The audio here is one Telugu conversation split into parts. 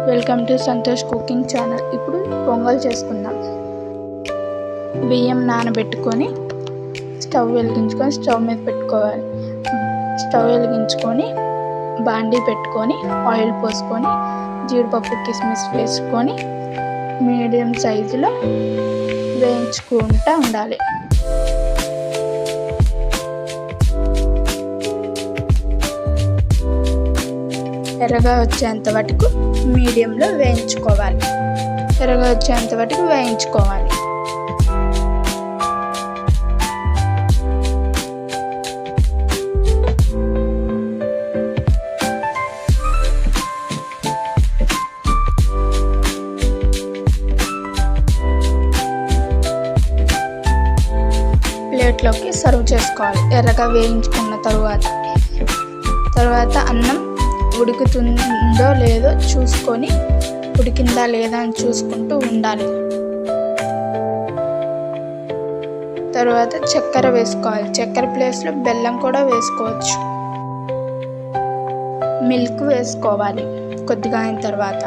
Welcome to Santosh cooking channel. ఇప్పుడు పొంగల్ చేసుకుందాం. బియ్యం నానబెట్టుకొని స్టవ్ వెలిగించుకొని స్టవ్ మీద పెట్టుకోవాలి. స్టవ్ వెలిగించుకొని బాండీ పెట్టుకొని ఆయిల్ పోసుకొని జీడిపప్పు కిస్మిస్ వేసుకొని మీడియం సైజులో వేయించుకుంటూ ఉండాలి. ఎర్రగా వచ్చేంత వరకు మీడియంలో వేయించుకోవాలి. ప్లేట్లోకి సర్వ్ చేసుకోవాలి. ఎర్రగా వేయించుకున్న తర్వాత అన్నం ఉడుకుతుందో లేదో చూసుకొని ఉడికిందా లేదా అని చూసుకుంటూ ఉండాలి. తర్వాత చక్కెర వేసుకోవాలి. చక్కెర ప్లేస్లో బెల్లం కూడా వేసుకోవచ్చు. మిల్క్ వేసుకోవాలి. కొద్దిగా అయిన తర్వాత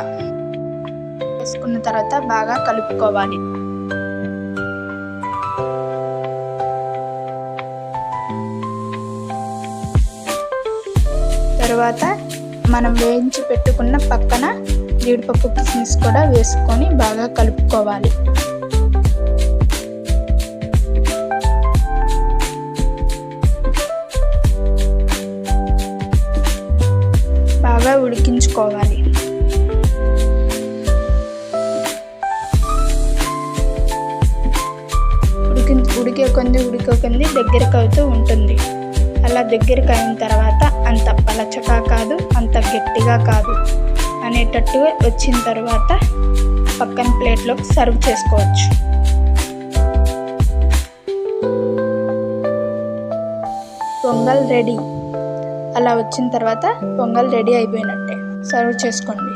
వేసుకున్న తర్వాత బాగా కలుపుకోవాలి. తర్వాత మనం వేయించి పెట్టుకున్న పక్కన జీడిపప్పు కిస్మిస్ కూడా వేసుకొని బాగా కలుపుకోవాలి. బాగా ఉడికించుకోవాలి. ఉడికే కొద్ది దగ్గరకు అవుతూ ఉంటుంది. అలా దగ్గరికి అయిన తర్వాత అంత పలచగా కాదు, అంత గట్టిగా కాదు అనేటట్టుగా వచ్చిన తర్వాత పక్కన ప్లేట్లోకి సర్వ్ చేసుకోవచ్చు. పొంగల్ రెడీ. అలా వచ్చిన తర్వాత పొంగల్ రెడీ అయిపోయినట్టే. సర్వ్ చేసుకోండి.